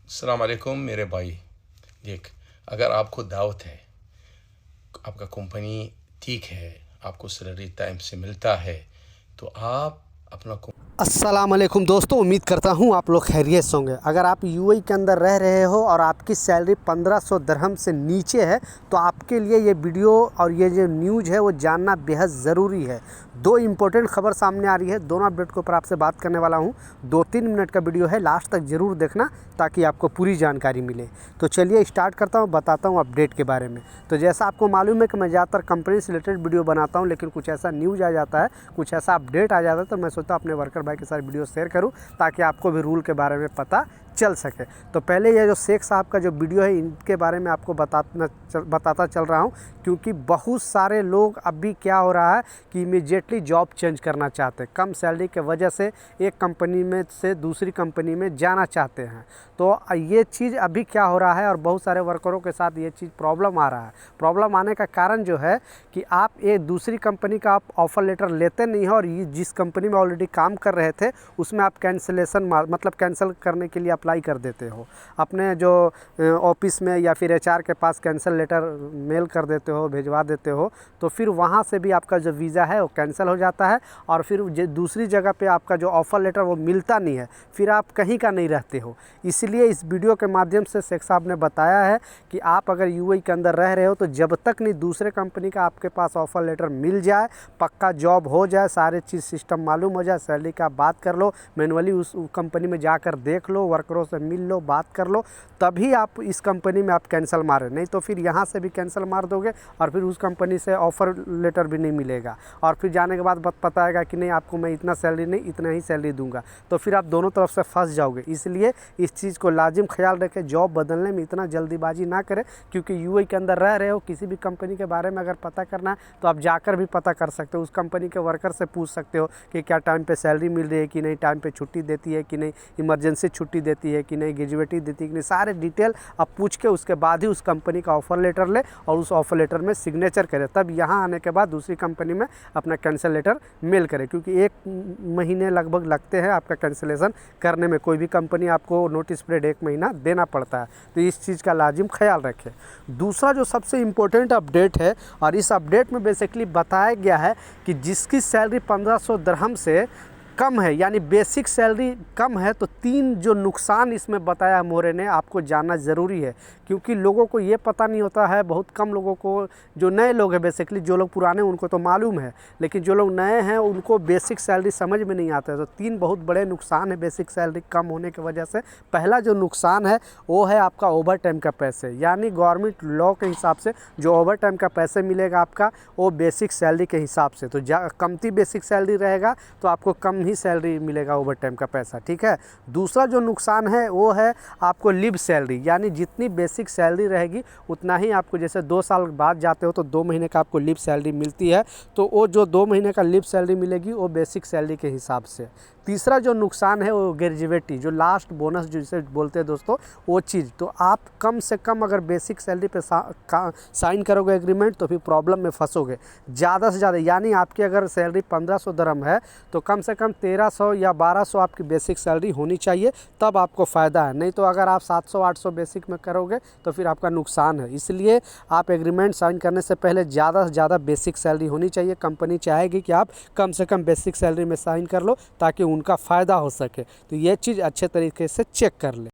अस्सलाम वालेकुम मेरे भाई। देख, अगर आपको दावत है, आपका कंपनी ठीक है, आपको सैलरी टाइम से मिलता है, तो आप अपना अस्सलाम वालेकुम दोस्तों, उम्मीद करता हूँ आप लोग खैरियत से होंगे। अगर आप यूएई के अंदर रह रहे हो और आपकी सैलरी 1500 दिरहम से नीचे है तो आपके लिए ये वीडियो और ये जो न्यूज़ है वो जानना बेहद ज़रूरी है। दो इम्पोर्टेंट खबर सामने आ रही है, दोनों अपडेट के ऊपर आपसे बात करने वाला हूँ। 2-3 मिनट का वीडियो है, लास्ट तक ज़रूर देखना ताकि आपको पूरी जानकारी मिले। तो चलिए स्टार्ट करता हूँ, बताता हूँ अपडेट के बारे में। तो जैसा आपको मालूम है कि मैं ज़्यादातर कंपनी से रिलेटेड वीडियो बनाता हूँ, लेकिन कुछ ऐसा न्यूज़ आ जाता है, कुछ ऐसा अपडेट आ जाता है, तो मैं सोचता हूँ अपने वर्कर भाई के साथ वीडियो शेयर करूं ताकि आपको भी रूल के बारे में पता चल सके। तो पहले ये जो शेख साहब का जो वीडियो है इनके बारे में आपको बताता चल रहा हूं, क्योंकि बहुत सारे लोग अभी क्या हो रहा है कि इमीडिएटली जॉब चेंज करना चाहते हैं, कम सैलरी के वजह से एक कंपनी में से दूसरी कंपनी में जाना चाहते हैं। तो ये चीज़ अभी क्या हो रहा है और बहुत सारे वर्करों के साथ ये चीज़ प्रॉब्लम आ रहा है। प्रॉब्लम आने का कारण जो है कि आप एक दूसरी कंपनी का आप ऑफ़र लेटर लेते नहीं हो और ये जिस कंपनी में ऑलरेडी काम कर रहे थे उसमें आप कैंसिलेशन मतलब कैंसिल करने के लिए अप्लाई कर देते हो, अपने जो ऑफिस में या फिर एचआर के पास कैंसिल लेटर मेल कर देते हो, भिजवा देते हो। तो फिर वहाँ से भी आपका जो वीज़ा है वो कैंसिल हो जाता है और फिर दूसरी जगह पे आपका जो ऑफ़र लेटर वो मिलता नहीं है, फिर आप कहीं का नहीं रहते हो। इसलिए इस वीडियो के माध्यम से शेख साहब ने बताया है कि आप अगर यूएई के अंदर रह रहे हो तो जब तक नहीं दूसरे कंपनी का आपके पास ऑफ़र लेटर मिल जाए, पक्का जॉब हो जाए, सारे चीज़ सिस्टम मालूम हो जाए, सैलरी का बात कर लो, मैनुअली उस कंपनी में जाकर देख लो, वर्करों से मिल लो, बात कर लो, तभी आप इस कंपनी में आप कैंसिल मारें। नहीं तो फिर यहाँ से भी कैंसिल मार दोगे और फिर उस कंपनी से ऑफ़र लेटर भी नहीं मिलेगा और फिर जाने के बाद पता आएगा कि नहीं आपको मैं इतना सैलरी नहीं, इतना ही सैलरी दूंगा, तो फिर आप दोनों तरफ से फंस जाओगे। इसलिए इस चीज़ को लाजिम ख्याल रखें, जॉब बदलने में इतना जल्दीबाजी ना करें, क्योंकि यूएई के अंदर रह रहे हो, किसी भी कंपनी के बारे में अगर पता करना है तो आप जाकर भी पता कर सकते हो, उस कंपनी के वर्कर से पूछ सकते हो कि क्या टाइम पे सैलरी मिल रही है कि नहीं, टाइम पे छुट्टी देती है कि नहीं, इमरजेंसी छुट्टी देती है कि नहीं, ग्रेजुएटी देती है कि नहीं, सारे डिटेल आप पूछ के उसके बाद ही उस कंपनी का ऑफ़र लेटर ले और उस ऑफ़र लेटर में सिग्नेचर करें, तब यहाँ आने के बाद दूसरी कंपनी में अपना कैंसिल लेटर मेल करें, क्योंकि 1 महीने लगभग लगते हैं आपका कैंसिलेशन करने में। कोई भी कंपनी आपको नोटिस पीरियड 1 महीना देना पड़ता है, तो इस चीज़ का लाजिम ख्याल रखें। दूसरा जो सबसे इम्पोर्टेंट अपडेट है और इस अपडेट में बेसिकली बताया गया है कि जिसकी सैलरी 1500 दिरहम से कम है, यानी बेसिक सैलरी कम है, तो 3 जो नुकसान इसमें बताया मोरे ने, आपको जानना ज़रूरी है, क्योंकि लोगों को ये पता नहीं होता है। बहुत कम लोगों को, जो नए लोग हैं बेसिकली, जो लोग पुराने उनको तो मालूम है, लेकिन जो लोग नए हैं उनको बेसिक सैलरी समझ में नहीं आता है। तो 3 बहुत बड़े नुकसान है बेसिक सैलरी कम होने की वजह से। पहला जो नुकसान है वो है आपका ओवर टाइम का पैसे, यानी गवर्नमेंट लॉ के हिसाब से जो ओवर टाइम का पैसे मिलेगा आपका वो बेसिक सैलरी के हिसाब से, तो कमती बेसिक सैलरी रहेगा तो आपको कम ही सैलरी मिलेगा ओवर टाइम का पैसा, ठीक है। दूसरा जो नुकसान है वो है आपको लिव सैलरी, यानी जितनी बेसिक सैलरी रहेगी उतना ही आपको, जैसे 2 साल बाद जाते हो तो 2 महीने का आपको लिव सैलरी मिलती है, तो वो जो 2 महीने का लिव सैलरी मिलेगी वो बेसिक सैलरी के हिसाब से। तीसरा जो नुकसान है वो ग्रेजुएटी, जो लास्ट बोनस जिसे बोलते हैं दोस्तों, वो चीज़। तो आप कम से कम अगर बेसिक सैलरी पे साइन करोगे एग्रीमेंट तो फिर प्रॉब्लम में फंसोगे। ज़्यादा से ज़्यादा, यानी आपकी अगर सैलरी 1500 दिरहम है तो कम से कम 1300 या 1200 आपकी बेसिक सैलरी होनी चाहिए, तब आपको फ़ायदा है। नहीं तो अगर आप 700-800 बेसिक में करोगे तो फिर आपका नुकसान है। इसलिए आप एग्रीमेंट साइन करने से पहले ज़्यादा से ज़्यादा बेसिक सैलरी होनी चाहिए। कंपनी चाहेगी कि आप कम से कम बेसिक सैलरी में साइन कर लो ताकि उनका फ़ायदा हो सके, तो ये चीज़ अच्छे तरीके से चेक कर ले।